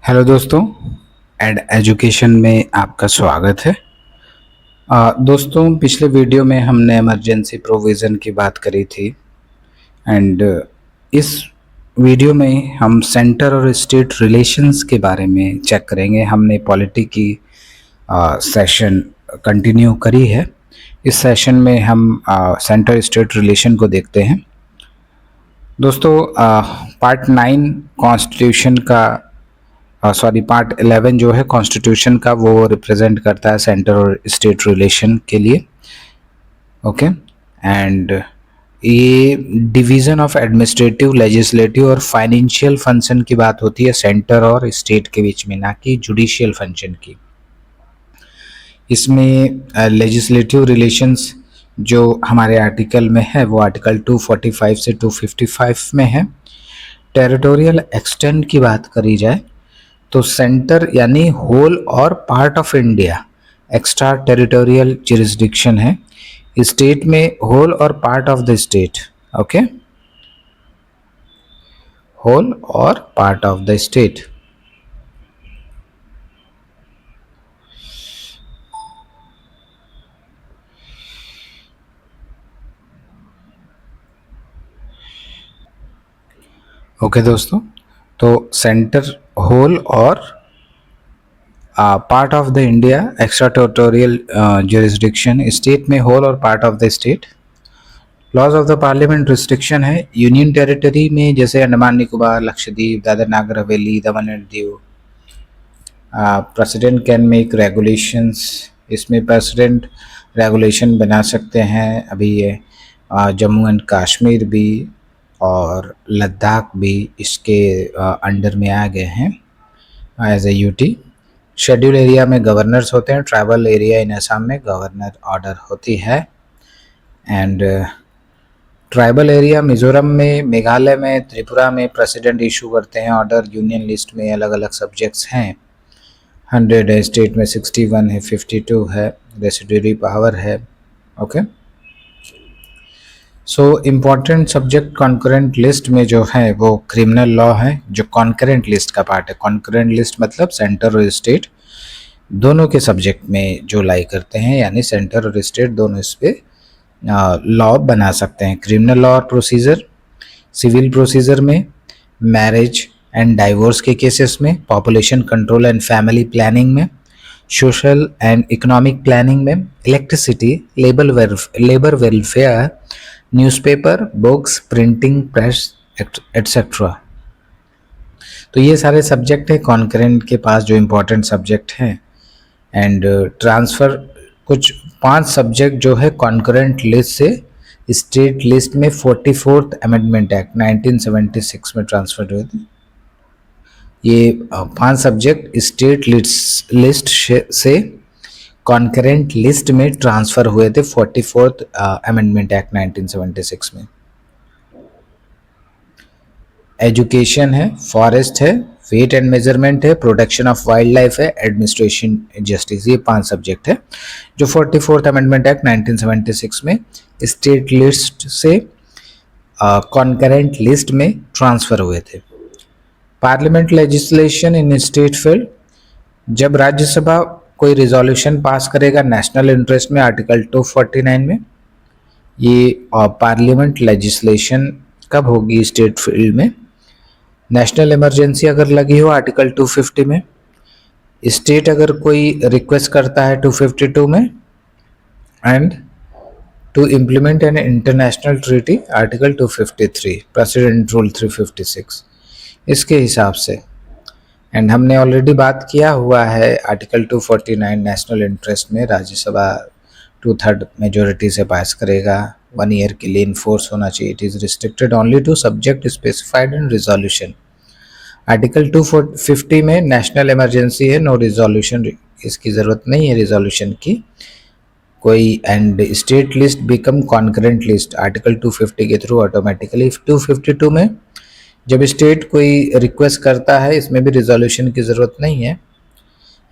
Hello दोस्तों, add education में आपका स्वागत है। दोस्तों, पिछले वीडियो में हमने इमरजेंसी प्रोविज़न की बात करी थी एंड इस वीडियो में हम सेंटर और स्टेट रिलेशंस के बारे में चेक करेंगे। हमने पॉलिटी की सेशन कंटिन्यू करी है। इस सेशन में हम सेंटर स्टेट रिलेशन को देखते हैं। दोस्तों, पार्ट 9 कॉन्स्टिट्यूशन का पार्ट 11 जो है कॉन्स्टिट्यूशन का, वो रिप्रेजेंट करता है सेंटर और स्टेट रिलेशन के लिए। ओके, एंड ये डिवीज़न ऑफ एडमिनिस्ट्रेटिव, लेजिस्लेटिव और फाइनेंशियल फंक्शन की बात होती है सेंटर और स्टेट के बीच में, ना कि जुडिशियल फंक्शन की। इसमें लेजिस्लेटिव रिलेशंस जो हमारे आर्टिकल में है वो आर्टिकल 245 से 255 में है। टेरिटोरियल एक्सटेंट की बात करी जाए तो सेंटर यानी होल और part of India extra territorial jurisdiction है। स्टेट में होल और part of the state. Okay, whole और part of the state. Okay दोस्तों, तो सेंटर, होल और part of the India extra territorial jurisdiction, state में होल और part of the state. Laws of the parliament restriction है union territory में, जैसे Andaman Nicobar, Lakshadweep, Dadra Nagar Haveli, Daman and Diu. President can make regulations, इसमें president regulation बना सकते हैं। अभी ये जम्मू एंड कश्मीर भी और लद्दाख भी इसके अंडर में आ गए हैं as a UT. Schedule area में गवर्नर्स होते हैं। ट्राइबल एरिया इन असम में गवर्नर ऑर्डर होती है। एंड ट्राइबल एरिया मिजोरम में, मेघालय में, त्रिपुरा में प्रेसिडेंट इशू करते हैं ऑर्डर। यूनियन लिस्ट में अलग अलग सब्जेक्ट्स हैं। 100 है, स्टेट में 61 है, 52 है, रेसिड्यूरी पावर है। Okay, so important subject concurrent list में जो है वो क्रिमिनल लॉ है, जो कॉन्करेंट लिस्ट का पार्ट है। कॉन्करेंट लिस्ट मतलब सेंटर और स्टेट दोनों के सब्जेक्ट में जो लाई करते हैं, यानी सेंटर और स्टेट दोनों इस पे लॉ बना सकते हैं। क्रिमिनल लॉ और प्रोसीजर, सिविल प्रोसीजर में, मैरिज एंड डाइवोर्स के केसेस में, population control and family planning में, सोशल एंड इकोनॉमिक प्लानिंग में, electricity, labour welfare, newspaper, books, printing press etcetera. तो ये सारे सब्जेक्ट हैं कॉन्करेंट के पास, जो इम्पोर्टेंट सब्जेक्ट हैं। एंड ट्रांसफ़र, कुछ 5 सब्जेक्ट जो है कॉन्करेंट लिस्ट से स्टेट लिस्ट में 44th अमेंडमेंट एक्ट 1976 में ट्रांसफर हुए थे। ये 5 सब्जेक्ट स्टेट लिस्ट से कॉन्करेंट लिस्ट में ट्रांसफ़र हुए थे 44th अमेंडमेंट एक्ट 1976 में। एजुकेशन है, फॉरेस्ट है, वेट एंड मेजरमेंट है, प्रोटेक्शन ऑफ वाइल्ड लाइफ है, एडमिनिस्ट्रेशन जस्टिस। ये 5 सब्जेक्ट है जो 44th अमेंडमेंट एक्ट 1976 में स्टेट लिस्ट से कॉन्करेंट लिस्ट में ट्रांसफ़र हुए थे। पार्लियामेंट लेजिस्लेशन इन स्टेट फील्ड, जब राज्यसभा कोई रिजोल्यूशन पास करेगा नेशनल इंटरेस्ट में, आर्टिकल 249 में, ये पार्लियामेंट लेजिस्लेशन कब होगी स्टेट फील्ड में। नेशनल इमरजेंसी अगर लगी हो आर्टिकल 250 में, स्टेट अगर कोई रिक्वेस्ट करता है 252 में, and to implement an international treaty article 253, president rule 356 इसके हिसाब से। एंड हमने ऑलरेडी बात किया हुआ है आर्टिकल 249 नेशनल इंटरेस्ट में राज्यसभा 2/3 मेजोरिटी से पास करेगा, 1 ईयर के लिए इन्फोर्स होना चाहिए। It is restricted only to subject specified in resolution. Article 250 में नेशनल इमरजेंसी है, नो रिजोल्यूशन, इसकी ज़रूरत नहीं है रिजोल्यूशन की कोई। And state list become concurrent list article 250 के थ्रू ऑटोमेटिकली। 252 में जब स्टेट कोई रिक्वेस्ट करता है, इसमें भी रिजोल्यूशन की ज़रूरत नहीं है।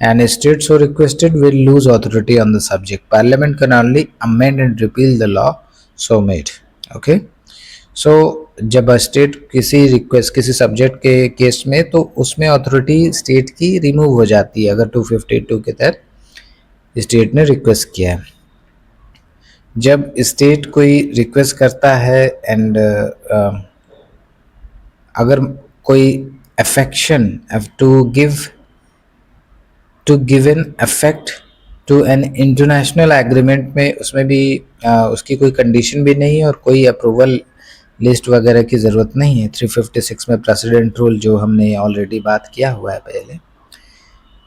And state so requested will lose authority on the subject. Parliament can only amend and repeal the law so made. Okay, सो जब स्टेट किसी रिक्वेस्ट किसी सब्जेक्ट के केस में, तो उसमें अथॉरिटी स्टेट की रिमूव हो जाती है अगर 252 के तहत स्टेट ने रिक्वेस्ट किया है। जब स्टेट कोई रिक्वेस्ट करता है एंड अगर कोई affection to give an affect to an international agreement में, उसमें भी उसकी कोई कंडीशन भी नहीं है और कोई अप्रूवल लिस्ट वगैरह की ज़रूरत नहीं है। 356 में प्रेसिडेंट रूल जो हमने ऑलरेडी बात किया हुआ है पहले।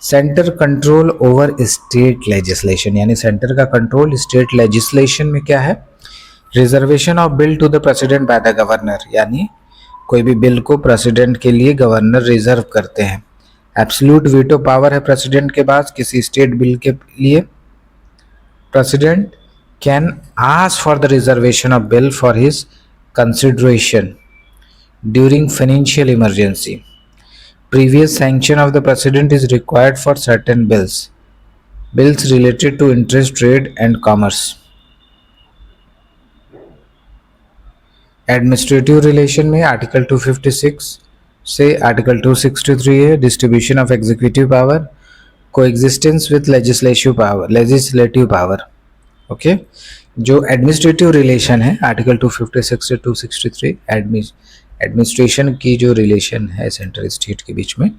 Centre control over state legislation, यानी सेंटर का कंट्रोल स्टेट लेजिस्लेशन में क्या है? Reservation of bill to the president by the governor, यानी कोई भी बिल को प्रेसिडेंट के लिए गवर्नर रिजर्व करते हैं। एब्सोल्यूट वीटो पावर है प्रेसिडेंट के पास किसी स्टेट बिल के लिए। President can ask for the reservation of bill for his consideration during financial emergency. Previous sanction of the president is required for certain bills related to interest, trade and commerce. Administrative relation में article 256 से article 263 है distribution of executive power, coexistence with legislative power. Okay, जो administrative relation है article 256 से 263, administration की जो relation है central state के बीच में,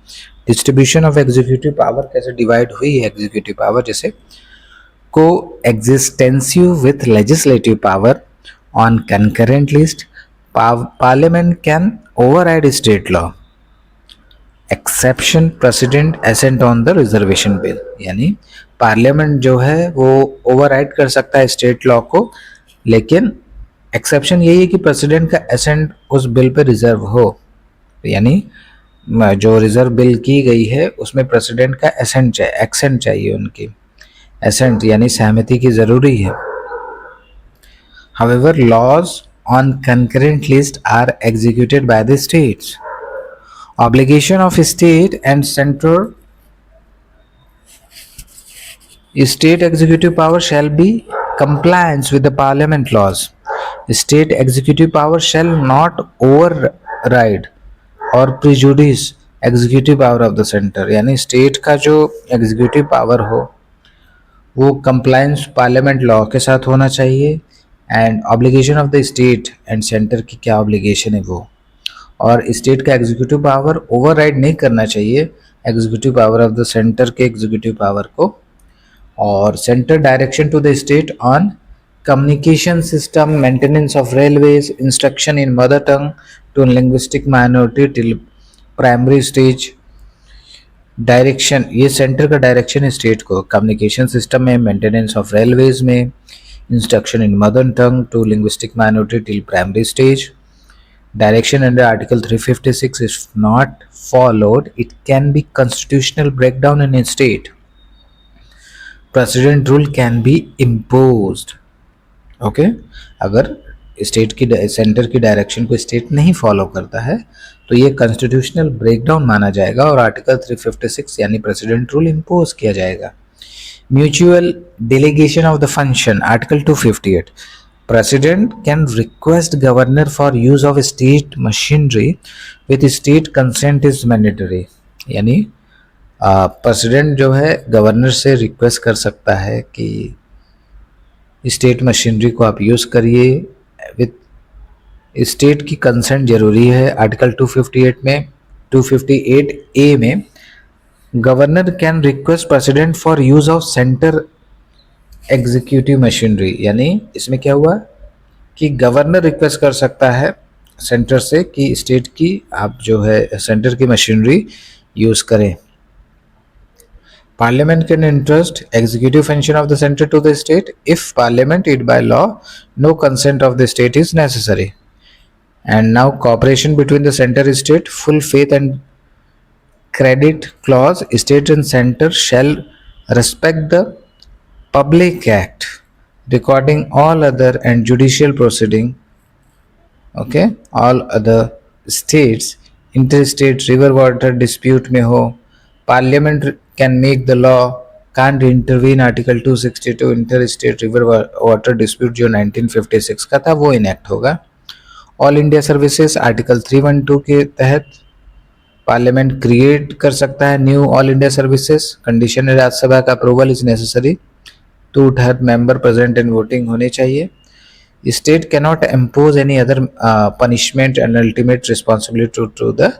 डिस्ट्रीब्यूशन ऑफ एग्जीक्यूटिव पावर कैसे डिवाइड हुई है एग्जीक्यूटिव पावर, जैसे coextensive with legislative power on concurrent list, parliament can override state law, exception president assent on the reservation bill, यानी पार्लियामेंट जो है वो ओवरराइड कर सकता है स्टेट लॉ को, लेकिन एक्सेप्शन यही है कि प्रेसिडेंट का एसेंट उस बिल पे रिजर्व हो, यानी जो रिजर्व बिल की गई है उसमें प्रेसिडेंट का एक्सेंट चाहिए, उनकी एसेंट यानी सहमति की जरूरी है। However, laws on concurrent list are executed by the states. Obligation of state and central state executive power shall be compliance with the parliament laws. State executive power shall not override or prejudice executive power of the center. यानी state का जो executive power हो वो compliance parliament law के साथ होना चाहिए, and obligation of the state and centre की क्या ऑब्लिगेशन है वो, और स्टेट का एग्जीक्यूटिव पावर ओवरराइड नहीं करना चाहिए executive power of the centre के एग्जीक्यूटिव पावर को। और centre direction to the state on communication system, maintenance of railways, instruction in mother tongue to linguistic minority till primary stage. Direction, ये centre का direction है state को communication system में, maintenance of railways में, instruction in mother tongue to linguistic minority till primary stage. Direction under Article 356 is not followed, it can be constitutional breakdown in a state. President rule can be imposed. Okay, अगर state की centre की direction को state नहीं follow करता है तो ये constitutional breakdown माना जाएगा और आर्टिकल 356 यानी प्रेसिडेंट रूल इम्पोज किया जाएगा। Mutual delegation of the function, Article 258. President can request governor for use of state machinery with state consent is mandatory. यानी प्रेसिडेंट जो है गवर्नर से रिक्वेस्ट कर सकता है कि स्टेट मशीनरी को आप यूज़ करिए, विथ स्टेट की कंसेंट जरूरी है। आर्टिकल 258 में 258A में governor can request president for use of centre executive machinery, यानी इसमें क्या हुआ कि गवर्नर रिक्वेस्ट कर सकता है सेंटर से कि स्टेट की आप जो है सेंटर की मशीनरी यूज करें। Parliament can interest executive function of the centre to the state if parliament it by law no consent of the state is necessary. And now cooperation between the centre state, full faith and credit clause, state and center shall respect the public act recording all other and judicial proceeding, okay, all other states interstate river water dispute में हो, parliament can make the law, can't intervene, article 262 interstate river water dispute जो 1956 का था वो enact होगा, all India services article 312 के तहत parliament create कर सकता है new all India services. Condition है राज्यसभा का approval is necessary, 2/3 member present in voting होने चाहिए। State cannot impose any other punishment and ultimate responsibility to the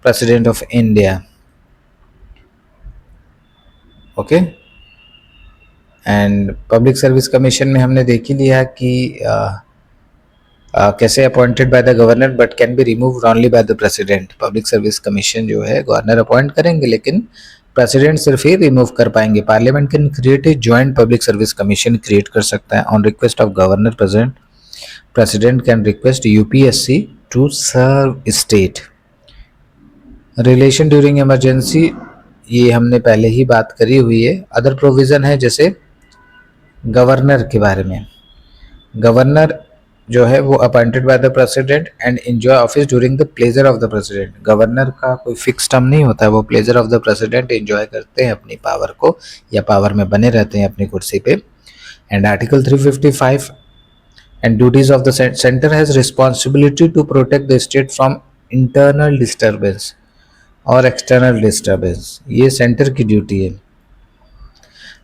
president of India. Okay, and public service commission में हमने देख ही लिया कि कैसे appointed by the governor but can be removed only by the president. Public service commission जो है governor appoint करेंगे लेकिन प्रेसिडेंट सिर्फ ही रिमूव कर पाएंगे। Parliament can create a joint public service commission create कर सकता है on request of governor. President can request UPSC to serve state. Relation during emergency, ये हमने पहले ही बात करी हुई है। अदर प्रोविजन है जैसे गवर्नर के बारे में, गवर्नर जो है वो appointed by the president and enjoy office during the pleasure of the president. Governor का कोई फिक्स टर्म नहीं होता है, वो pleasure of the president enjoy करते हैं अपनी पावर को या पावर में बने रहते हैं अपनी कुर्सी पे। And article 355 and duties of the centre has responsibility to protect the state from internal disturbance और एक्सटर्नल डिस्टर्बेंस, ये सेंटर की ड्यूटी है।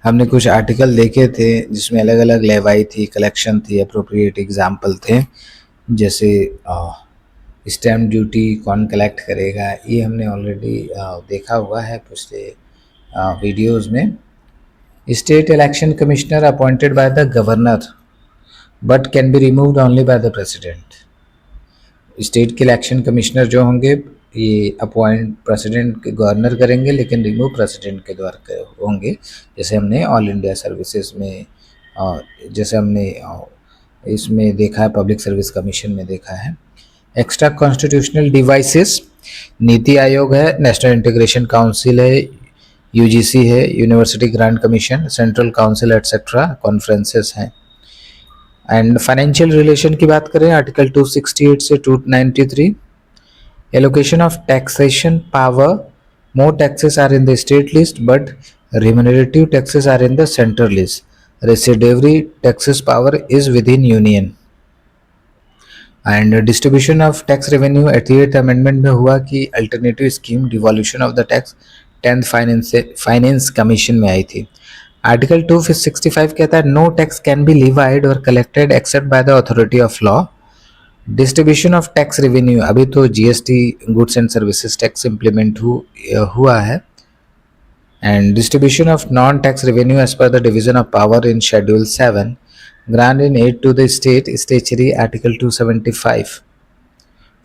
हमने कुछ आर्टिकल देखे थे जिसमें अलग अलग लेवाई थी, कलेक्शन थी, अप्रोप्रिएट एग्जाम्पल थे, जैसे स्टैम्प ड्यूटी कौन कलेक्ट करेगा, ये हमने ऑलरेडी देखा हुआ है पिछले वीडियोस में। State election commissioner appointed by the governor but can be removed only by the president. State के इलेक्शन कमिश्नर जो होंगे ये अपॉइंट प्रेसिडेंट के गवर्नर करेंगे लेकिन रिमूव प्रेसिडेंट के द्वारा होंगे, जैसे हमने ऑल इंडिया सर्विसेज में, जैसे हमने इसमें देखा है, पब्लिक सर्विस कमीशन में देखा है। Extra constitutional devices, NITI Aayog है, नेशनल इंटीग्रेशन काउंसिल है, यूजीसी है, university grant commission, central council etcetera conferences हैं। एंड फाइनेंशियल रिलेशन की बात करें आर्टिकल 268 से 293, allocation of taxation power, more taxes are in the state list but remunerative taxes are in the central list. Residuary taxes power is within union. And distribution of tax revenue 88th amendment में हुआ कि alternative scheme devolution of the tax 10th finance commission में आई थी। Article 265 कहता है no tax can be levied or collected except by the authority of law. Distribution of tax revenue, अभी तो GST goods and services tax implement हुआ है। And distribution of non tax revenue as per the division of power in schedule 7, grant in aid to the state statutory article 275।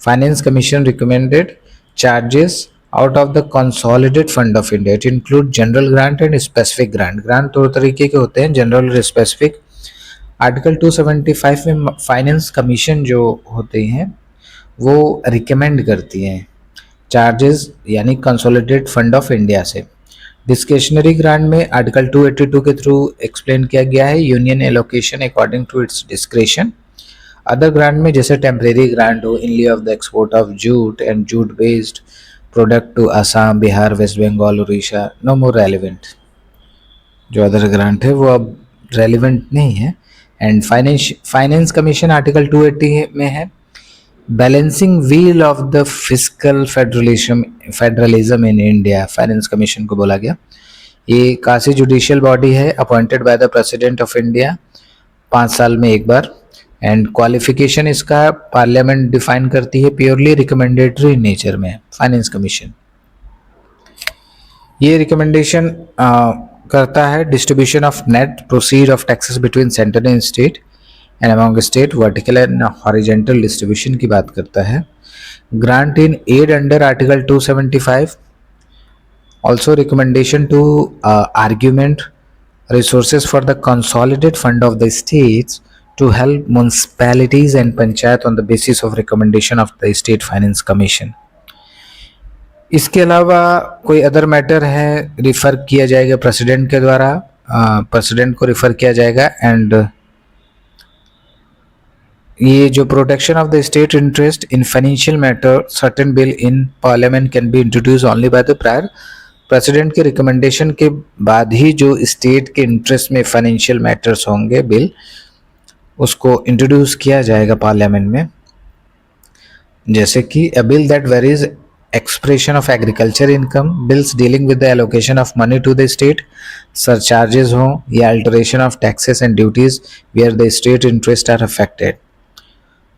Finance commission recommended charges out of the consolidated fund of India, it include general grant and specific grant. Grant दो तरीके के होते हैं, general और specific. Article 275 में finance commission जो होते हैं वो रिकमेंड करती हैं चार्जेस यानी कंसोलिडेटेड फंड ऑफ इंडिया से। डिस्क्रिशनरी ग्रांट में आर्टिकल 282 के थ्रू एक्सप्लेन किया गया है union allocation according to its discretion. Other grant में जैसे टेम्परेरी ग्रांट हो in lieu of the export of jute and jute based product to Assam, Bihar, West Bengal, Orissa, no more relevant. जो other grant है वो अब रेलिवेंट नहीं है। एंड फाइनेंस कमीशन आर्टिकल 280 में है balancing wheel of the fiscal federalism in India, finance commission को बोला गया। ये कासी जुडिशियल बॉडी है appointed by the president of India 5 साल में एक बार। एंड क्वालिफिकेशन इसका पार्लियामेंट डिफाइन करती है, प्योरली रिकमेंडेटरी नेचर में फाइनेंस कमीशन। ये रिकमेंडेशन करता है distribution of net proceed of taxes between centre and state and among state, vertical and horizontal distribution की बात करता है। Grant in aid under article 275, also recommendation to augment resources for the consolidated fund of the states to help municipalities and panchayat on the basis of recommendation of the state finance commission. इसके अलावा कोई other matter है refer किया जाएगा president के द्वारा, president को refer किया जाएगा। एंड ये जो protection of the state interest in financial matter, certain bill in parliament can be introduce only by the prior, president के रिकमेंडेशन के बाद ही जो स्टेट के इंटरेस्ट में फाइनेंशियल मैटर्स होंगे बिल उसको इंट्रोड्यूस किया जाएगा पार्लियामेंट में। जैसे कि अ bill that varies expression of agriculture income, bills dealing with the allocation of money to the state, surcharges हों या alteration of taxes and duties where the state interests are affected.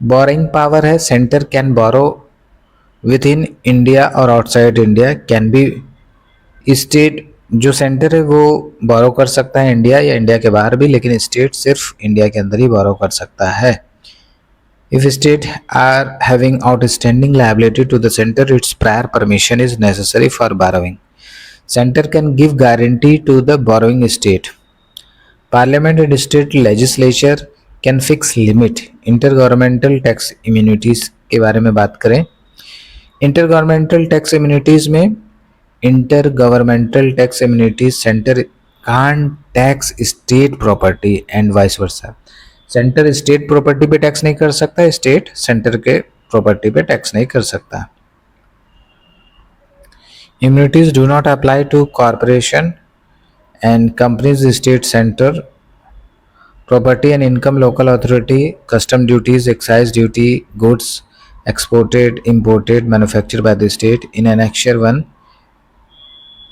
Borrowing power है, center can borrow within India or outside India, can be state जो centre है वो बोरो कर सकता है India या इंडिया के बाहर भी, लेकिन स्टेट सिर्फ इंडिया के अंदर ही बोरो कर सकता है. If state are having outstanding liability to the center, its prior permission is necessary for borrowing. Center can give guarantee to the borrowing state. Parliament and state legislature can fix limit. Intergovernmental tax immunities के बारे में बात करें. Intergovernmental tax immunities में intergovernmental tax immunities center can't tax state property and vice versa. Centre state property पे tax नहीं कर सकता, स्टेट सेंटर के प्रॉपर्टी पे टैक्स नहीं कर सकता. Immunities do not apply to corporation and companies, state centre property and income, local authority, custom duties, excise duty, goods exported, imported, manufactured by the state. In annexure 1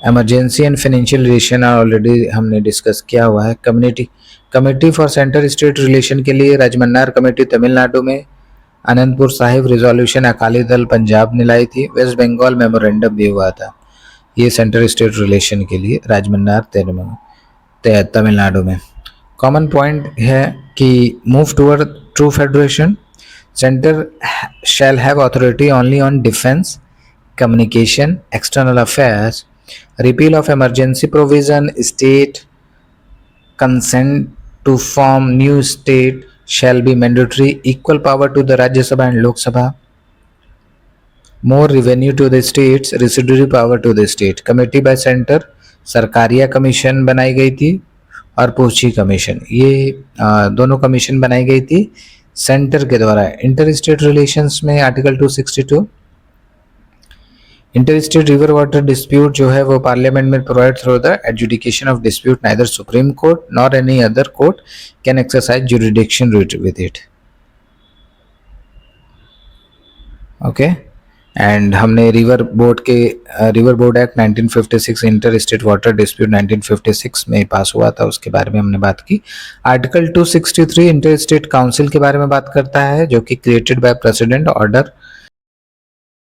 emergency and financial relation already हमने discuss किया हुआ है. Committee for centre state relation के लिए Rajamannar committee Tamil Nadu में, Anantapur Sahib resolution Akali Dal Punjab ने लाई थी, waste Bengal memorandum भी हुआ था. ये सेंटर स्टेट रिलेशन के लिए राजमन्नार तमिलनाडु में. कॉमन पॉइंट है कि move toward true federation. Centre shall have authority only on defence, communication, external affairs, repeal of emergency provision, state consent to form new state shall be mandatory, equal power to the Rajya Sabha and Lok Sabha, more revenue to the states, residuary power to the state. Committee bye centre Sarkaria commission बनाई गई थी और पूछी commission, ये दोनों commission बनाई गई थी सेंटर के द्वारा. इंटर स्टेट रिलेशंस में article 262 inter state river water dispute जो है वो पार्लियामेंट में provide through the adjudication of dispute, neither Supreme Court nor any other court can exercise jurisdiction with it. Okay, and हमने river board act 1956, inter state water dispute 1956 में पास हुआ था, उसके बारे में हमने बात की. आर्टिकल 263 इंटर स्टेट काउंसिल के बारे में बात करता है, जो कि created by president order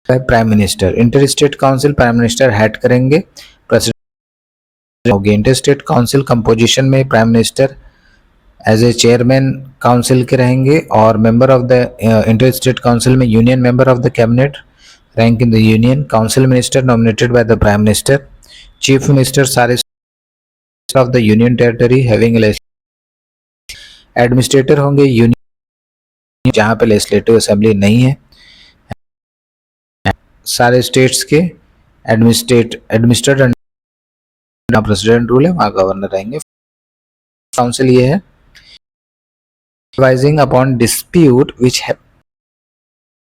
by prime minister. Inter state council prime minister head करेंगे, प्रेसिडेंट होगी. इंटर स्टेट काउंसिल कंपोजिशन में prime minister as a chairman council के रहेंगे, और member of the inter state council में union member of the cabinet, rank in the union, council minister nominated by the prime minister, chief minister सारे of the union territory having administrator होंगे union जहां पे legislative assembly नहीं है. सारे states के administrator president rule है, वहां गवर्नर रहेंगे. काउंसिल ये है advising upon dispute which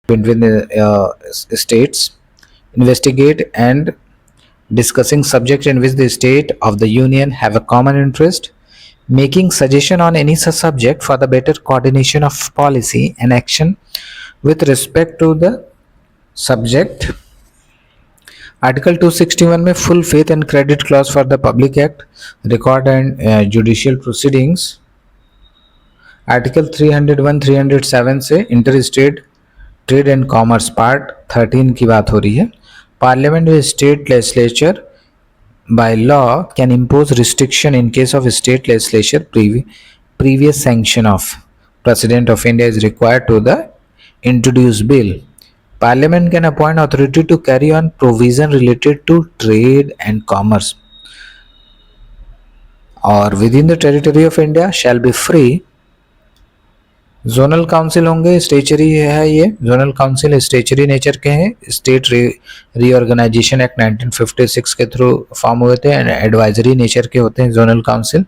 between the states, investigate and discussing subject in which the state of the union have a common interest, making suggestion on any such subject for the better coordination of policy and action with respect to the subject. Article 261 में full faith and credit clause for the public act, record and judicial proceedings. Article 301 307 से inter state trade and commerce part 13 की बात हो रही है. Parliament व state legislature by law can impose restriction in case of state legislature previous sanction of President of India is required to the introduced bill. Parliament can appoint authority to carry on provision related to trade and commerce, or within the territory of India shall be free. Zonal council होंगे, statutory है, ये zonal council statutory nature के हैं. State reorganisation act 1956 के through form हुए थे and advisory nature के होते हैं जोनल काउंसिल.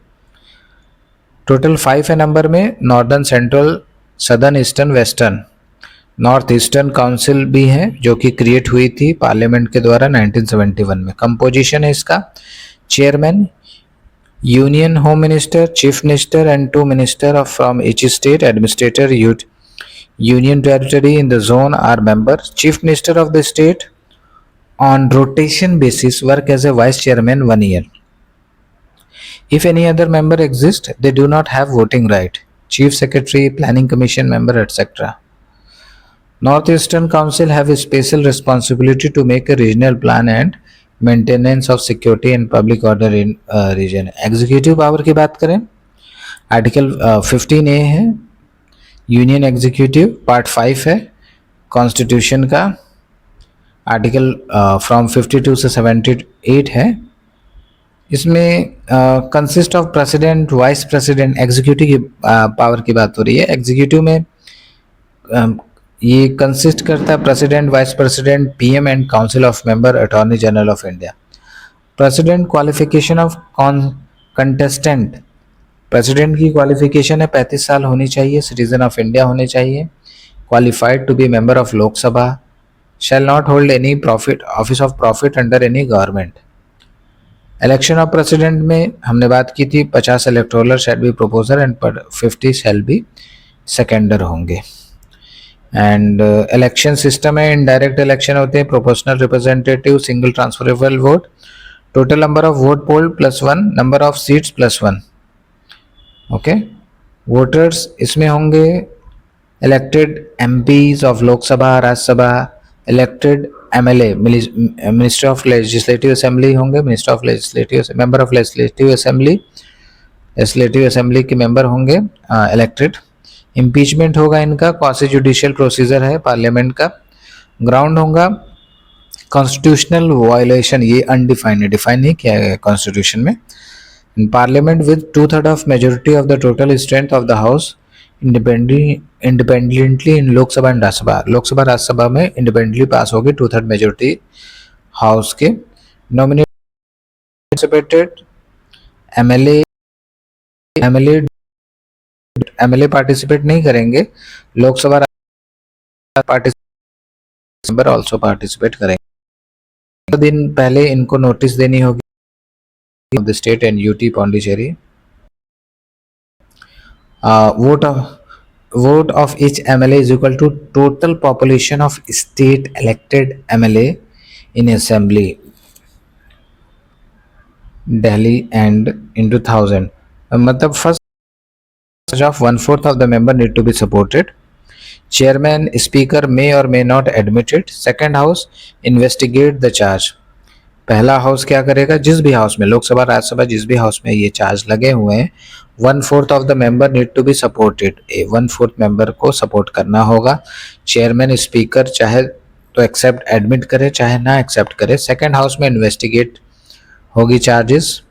टोटल 5 है नंबर में. Northern, central, southern, eastern, western, north eastern council भी है जो कि क्रिएट हुई थी पार्लियामेंट के द्वारा 1971 में. कंपोजिशन है इसका, chairman, Union Home Minister, Chief Minister and 2 Minister of from each state, Administrator, Union territory in the zone are member. Chief Minister of the state on rotation basis work as a vice chairman 1 year. If any other member exists, they do not have voting right. Chief Secretary, Planning Commission member, etc. Northeastern Council have a special responsibility to make a regional plan and maintenance of security and public order in region. Executive power की बात करें, article 15A है, union executive, part 5 है constitution का, article from 52 से 78 है. इसमें consist of president, vice president, executive की पावर की बात हो रही है. एग्जीक्यूटिव में ये कंसिस्ट करता है president, vice president, PM and council of member, attorney general of India. President qualification of contestant, president की क्वालिफिकेशन है 35 साल होनी चाहिए, सिटीजन ऑफ इंडिया होने चाहिए, qualified to be member of Lok Sabha, shall not hold any profit office of profit under any government. Election of president में हमने बात की थी 50 electoral shall be प्रोपोजर and 50 shall be सेकेंडर होंगे. एंड इलेक्शन सिस्टम है, indirect election होते हैं, proportional representative, single transferable vote, total number of vote polled +1, number of seats +1. Okay, voters इसमें होंगे elected MPs of Lok Sabha, Rajya Sabha, elected MLA, minister of legislative assembly होंगे, minister of legislative, member of legislative assembly के member होंगे elected. Impeachment होगा इनका, quasi judicial procedure है parliament का. Ground होगा कॉन्स्टिट्यूशनल वायलेशन, ये अनडिफाइंड है, डिफाइन नहीं किया गया कॉन्स्टिट्यूशन में. Parliament with 2/3 of majority of the total strength of the house independently in Lok Sabha and Rajya Sabha. Lok Sabha Rajya Sabha में इंडिपेंडेंटली पास होगी 2/3 मेजोरिटी हाउस के. नॉमिनेटेड एमएलए पार्टिसिपेट नहीं करेंगे, लोकसभा मेंबर ऑल्सो पार्टिसिपेट करेंगे. तो दिन पहले इनको नोटिस देनी होगी the state and UT Pondicherry. vote of each MLA is equal to total population of state elected MLA in assembly Delhi and into 1000. मतलब first of 1/4 of the member need to be supported. Chairman, speaker may or may not admit it. Second house investigate the charge. पहला house क्या करेगा, जिस भी house में, लोकसभा, राज्यसभा, जिस भी house में ये चार्ज लगे हुए हैं, 1/4 of the member need to be supported. 1/4 member को सपोर्ट करना होगा. चेयरमैन, स्पीकर चाहे तो एक्सेप्ट एडमिट करे, चाहे ना एक्सेप्ट करे. सेकंड हाउस में इन्वेस्टिगेट होगी चार्जेस.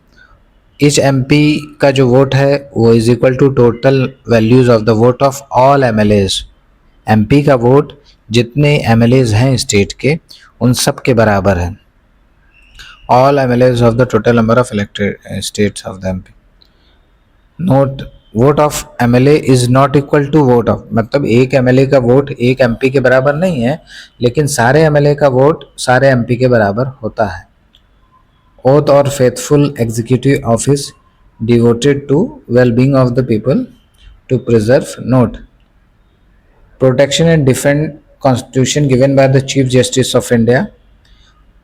ईच एमपी का जो वोट है वो is equal to total values of the vote of all MLAs. MP का वोट जितने एमएलएज हैं स्टेट के उन सब के बराबर है. all MLAs of the total number of elected states of the MP. Note, vote of MLA is not equal to vote of, मतलब एक MLA का वोट एक MP के बराबर नहीं है, लेकिन सारे MLA का वोट सारे MP के बराबर होता है. Oath or faithful executive office devoted to well-being of the people to preserve. Note, protection and defend constitution given by the Chief Justice of India.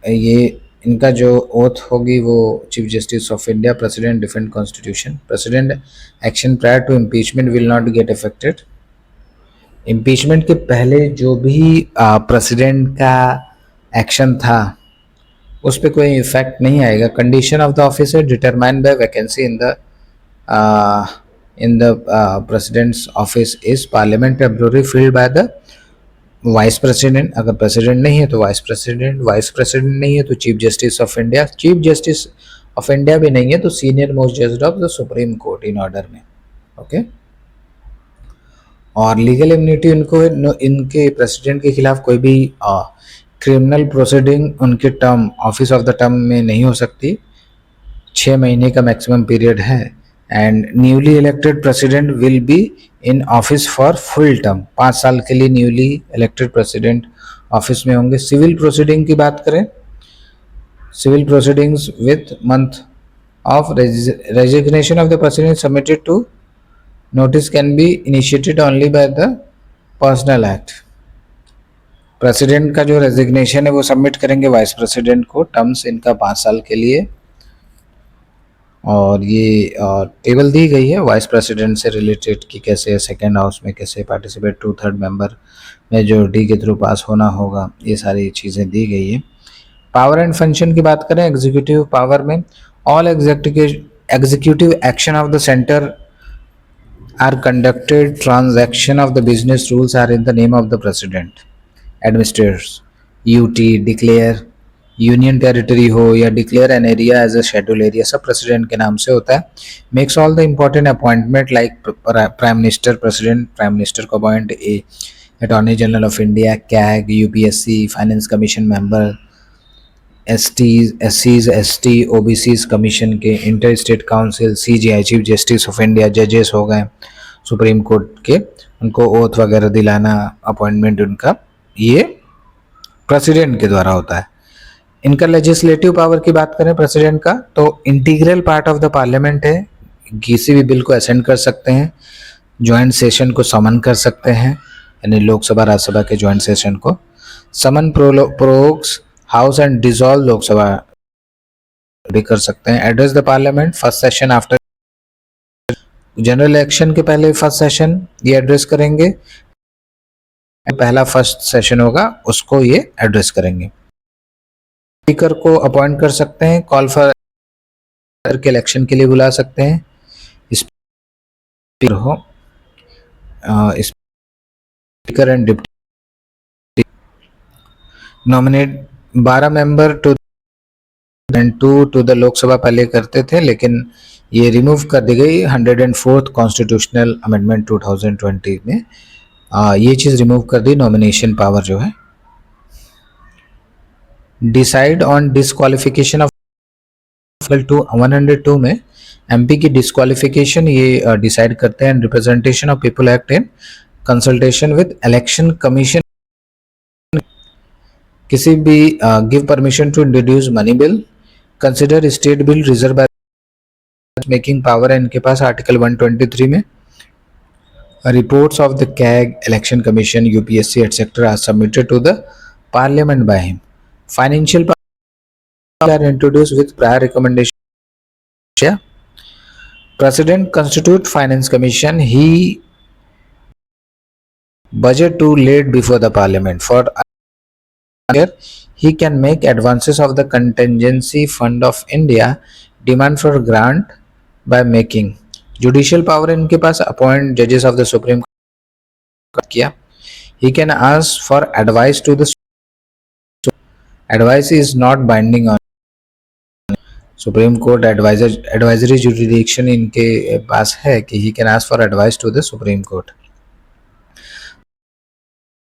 ये इनका जो ओथ होगी वो chief justice of India, president defend constitution. President action prior to impeachment will not get affected. Impeachment के पहले जो भी president का एक्शन था उस पर कोई इफेक्ट नहीं आएगा. कंडीशन ऑफ द ऑफिस है determined by vacancy in the president's office is parliament temporary filled by the vice president. अगर प्रेसिडेंट नहीं है तो वाइस प्रेसिडेंट नहीं है तो chief justice of India, chief justice of India भी नहीं है तो सीनियर मोस्ट जज of the supreme court in order में. ओके, और लीगल इम्यूनिटी उनको, इनके प्रेसिडेंट के खिलाफ कोई भी क्रिमिनल प्रोसीडिंग उनके term, office of the term में नहीं हो सकती. 6 महीने का मैक्सिमम पीरियड है. And newly elected president will be in office for full term. 5 साल के लिए न्यूली इलेक्टेड प्रेसिडेंट ऑफिस में होंगे. सिविल प्रोसीडिंग की बात करें, civil proceedings with month of resignation of the president submitted to notice can be initiated only by the personal act, president का जो रेजिग्नेशन है वो सबमिट करेंगे वाइस प्रेसिडेंट को, टर्म्स इनका 5 साल के लिए। और ये टेबल दी गई है वाइस प्रेसिडेंट से रिलेटेड कि कैसे सेकेंड हाउस में कैसे पार्टिसिपेट, 2/3 मेंबर मेजोरिटी के थ्रू पास होना होगा, ये सारी चीज़ें दी गई है। पावर एंड फंक्शन की बात करें एग्जीक्यूटिव पावर में, all executive action of the centre are conducted, transaction of the business rules are in the name of the president, administrators, UT declare union territory हो या declare an area as a schedule area, सब president के नाम से होता है। Makes all the important appointment like prime minister, president prime minister को appoint, attorney general of India, CAG, UPSC, finance commission member, एससीज, एसटी, ओबीसीज कमीशन के, inter state council, CGI, chief justice of India, जजेस हो गए supreme court के, उनको oath वगैरह दिलाना, अपॉइंटमेंट उनका ये प्रेसिडेंट के द्वारा होता है। इनका लेजिस्लेटिव पावर की बात करें प्रेसिडेंट का, तो integral part of the parliament है, किसी भी बिल को असेंड कर सकते हैं, ज्वाइंट सेशन को समन कर सकते हैं, यानी लोकसभा राज्यसभा के ज्वाइंट सेशन को समन, प्रोग्स हाउस एंड डिसॉल्व लोकसभा भी कर सकते हैं। Address the parliament first session after general election के पहले फर्स्ट सेशन ये एड्रेस करेंगे, पहला फर्स्ट सेशन होगा उसको ये एड्रेस करेंगे। स्पीकर को अपॉइंट कर सकते हैं, कॉल फॉर के इलेक्शन के लिए बुला सकते हैं, स्पीकर हो, speaker and deputy nominate 12 member to the Lok Sabha पहले करते थे, लेकिन ये रिमूव कर दी गई 104th कॉन्स्टिट्यूशनल अमेंडमेंट 2020 में, ये चीज़ रिमूव कर दी, नॉमिनेशन पावर जो है। डिसाइड ऑन डिस्क्वालिफिकेशन ऑफ 102 में एमपी की डिस्क्वालिफिकेशन ये डिसाइड करते हैं। Representation of people act in consultation with election commission, किसी भी give permission to introduce money bill, consider state bill, reserve making power है इनके पास आर्टिकल 123 में। Reports of the CAG, election commission, UPSC etcetera are submitted to the parliament by him. Financial power are introduced with prior recommendation. President constitute finance commission, he budget to laid before the parliament for he can make advances of the contingency fund of India, demand for grant by making। judicial power इनके पास appoint judges of the supreme court किया। he can ask for advice to the advice is not binding on supreme court, advisory jurisdiction इनके पास है कि he can ask for advice to the supreme court।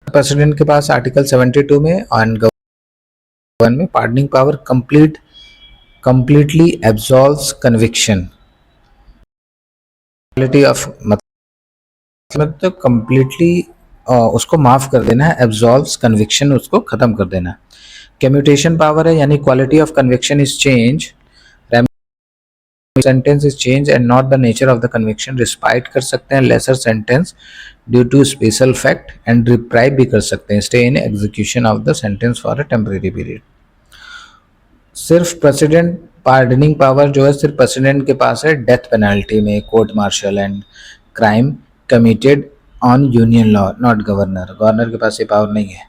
President के पास article 72 में on government में pardoning power completely absolves conviction, of मतलब तो completely उसको माफ कर देना है, एब्सॉल्व्स कन्विक्शन उसको खत्म कर देना। कम्यूटेशन पावर है, यानी quality of conviction is change, sentence is change and not the nature of the conviction. Respite कर सकते हैं lesser sentence due to special fact, and reprieve भी कर सकते हैं, stay in execution of the sentence for a temporary period. सिर्फ president pardoning power जो है सिर्फ प्रेसिडेंट के पास है डेथ पेनल्टी में, court martial and crime committed on union law, not governor. Governor के पास ये पावर नहीं है।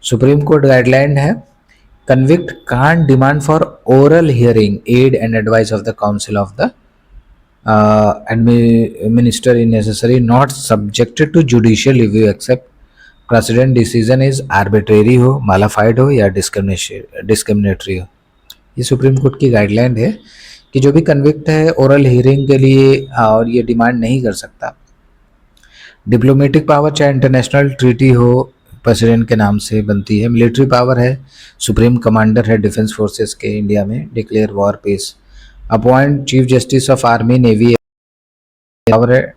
सुप्रीम कोर्ट गाइडलाइन है, convict can't demand for oral hearing, aid and advice of the council of the minister is necessary, not subjected to judicial review except president decision is arbitrary हो, malified हो या discriminatory हो। ये supreme court की guideline है कि जो भी कन्विक्ट है ओरल हियरिंग के लिए और ये डिमांड नहीं कर सकता। डिप्लोमेटिक पावर चाहे इंटरनेशनल ट्रीटी हो प्रेसिडेंट के नाम से बनती है। मिलिट्री पावर है, सुप्रीम कमांडर है डिफेंस फोर्सेस के इंडिया में, declare war peace. Appoint chief justice of army navy power है,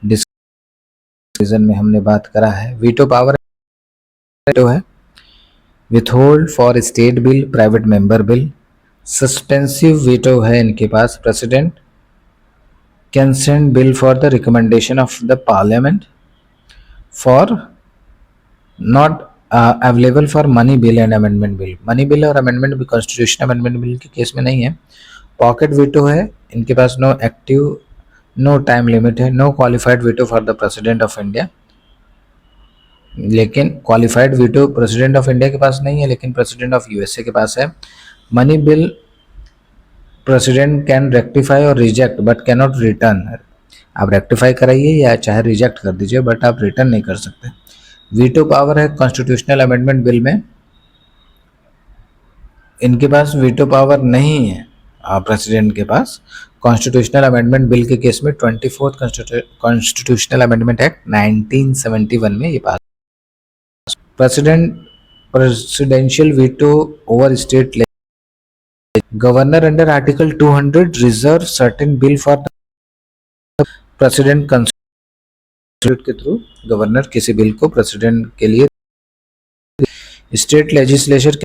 डिसीजन में हमने बात करा है। वीटो पावर है, withhold for state bill, private member bill. Suspensive veto है इनके पास president, consent bill for the recommendation of the parliament for not available for money bill and amendment bill. Money bill और amendment bill constitution amendment bill के case में नहीं है। Pocket veto है, इनके पास no active, no time limit है, no qualified veto for the president of India. लेकिन qualified veto president of India के पास नहीं है, लेकिन प्रेसिडेंट ऑफ यूएसए के पास है। Money bill president can rectify और reject but can not return. आप रेक्टिफाई कराइए या चाहे रिजेक्ट कर दीजिए, बट आप रिटर्न नहीं कर सकते। वीटो पावर है कॉन्स्टिट्यूशनल अमेंडमेंट बिल में, इनके पास वीटो पावर नहीं है प्रेसिडेंट के पास। कॉन्स्टिट्यूशनल अमेंडमेंट बिल के केस में 24th कॉन्स्टिट्यूशनल अमेंडमेंट एक्ट 1971 में ये pass. Presidential veto over state governor under article 200 reserve certain bill for president constitute के थ्रू गवर्नर किसी बिल को प्रेसिडेंट के लिए state legislature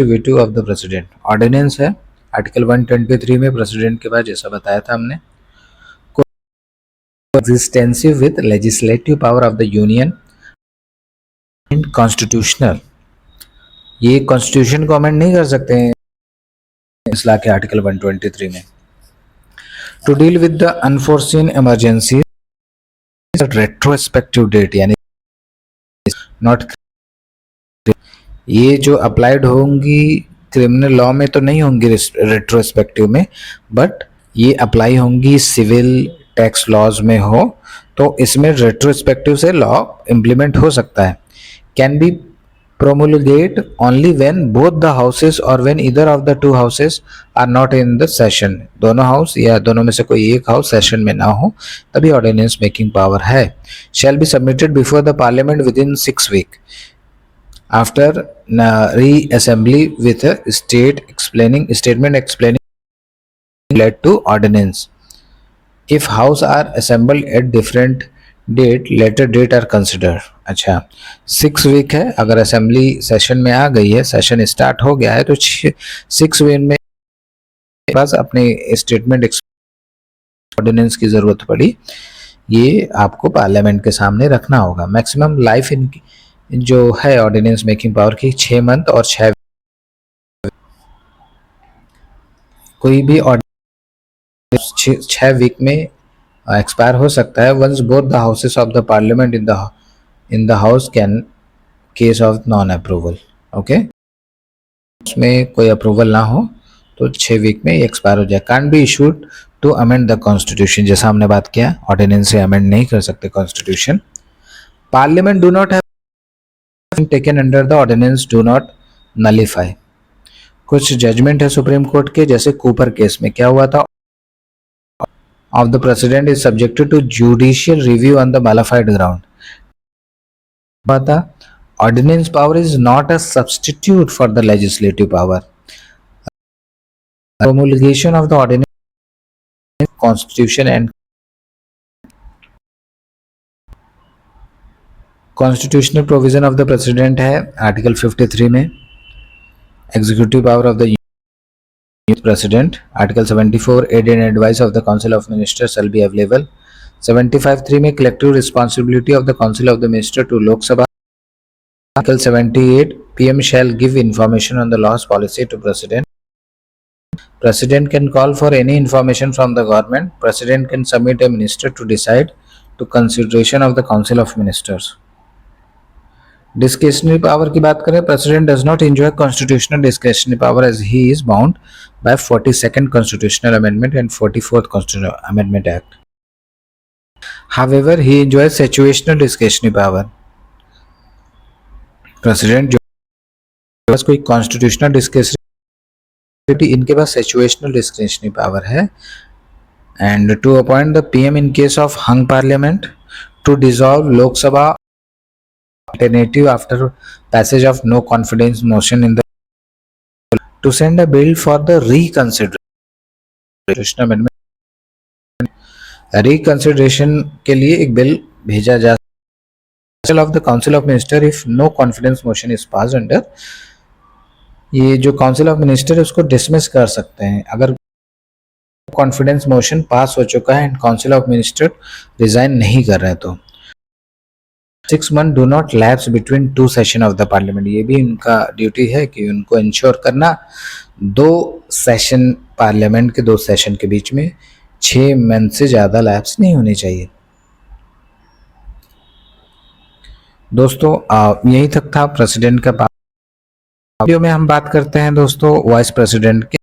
veto of the president. Ordinance है आर्टिकल 123 में प्रेसिडेंट के बाद, जैसा बताया था हमने, coextensive with legislative power of the union and constitutional. ये कॉन्स्टिट्यूशन को अमेंड नहीं कर सकते हैं इस ला के आर्टिकल 123 में। To deal with the unforeseen emergency retrospective date, यानी नॉट, ये जो अप्लाइड होंगी क्रिमिनल लॉ में तो नहीं होंगी रेट्रोस्पेक्टिव में, बट ये अप्लाई होंगी सिविल टैक्स लॉज में हो, तो इसमें रेट्रोस्पेक्टिव से लॉ इम्प्लीमेंट हो सकता है। Can be promulgate only when both the houses or when either of the two houses are not in the session। दोनों हाउस या दोनों में से कोई एक हाउस सेशन में ना हो तभी ऑर्डिनेंस मेकिंग पावर है। shall be submitted before the parliament within 6 weeks after re-assembly with a statement explaining led to ordinance। if house are assembled at different date later date are consider. अच्छा, 6 week है, अगर assembly session में आ गई है, session start हो गया है, तो 6 वीक में पास अपने स्टेटमेंट ऑर्डिनेंस की जरूरत पड़ी, ये आपको पार्लियामेंट के सामने रखना होगा। मैक्सिमम लाइफ इनकी जो है ऑर्डिनेंस मेकिंग पावर की 6 मंथ और 6 कोई भी ऑर्डिनेंस 6 वीक में एक्सपायर हो सकता है। Once both the houses of the parliament in the house can case of non approval. Okay, उसमें कोई अप्रूवल ना हो तो 6 वीक में एक्सपायर हो जाए। Can't be issued to amend the constitution, जैसा हमने बात किया, ऑर्डिनेंस से अमेंड नहीं कर सकते constitution. Parliament do not have taken under the ordinance do not nullify. कुछ जजमेंट है सुप्रीम कोर्ट के, जैसे कूपर केस में क्या हुआ था, of the president is subjected to judicial review on the modified ground। पता, ordinance power is not a substitute for the legislative power। promulgation of the ordinance constitution and constitutional provision of the president है article 53 में। executive power of the president article 74 aid and advice of the council of ministers shall be available। 75(3) में collective responsibility of the council of the minister to Lok Sabha। article 78 PM shall give information on the laws policy to president। president can call for any information from the government। president can submit a minister to decide to consideration of the council of ministers। Discretionary power की बात करें, president does not enjoy constitutional discretionary power as he is bound by 42nd constitutional amendment and 44th constitutional amendment act. However he enjoy situational discretionary power. President जो पास कोई constitutional discretionary, इनके पास situational discretionary power है। And to appoint the PM in case of hung parliament, to dissolve Lok Sabha alternative after passage of no confidence motion in the, to send a bill for the reconsideration amendment। reconsideration के लिए एक bill भेजा जा of the council of minister if no confidence motion is passed under। ये जो council of minister है उसको dismiss कर सकते हैं अगर कॉन्फिडेंस मोशन पास हो चुका है and council of minister resign नहीं कर रहे तो। 6 month do not lapse between 2 session of the parliament, ये भी उनका ड्यूटी है कि उनको इंश्योर करना 2 सेशन, पार्लियामेंट के 2 सेशन के बीच में 6 मंथ से ज़्यादा लैप्स नहीं होनी चाहिए। दोस्तों यही तक था प्रेसिडेंट का। वीडियो में हम बात करते हैं दोस्तों वाइस प्रेसिडेंट के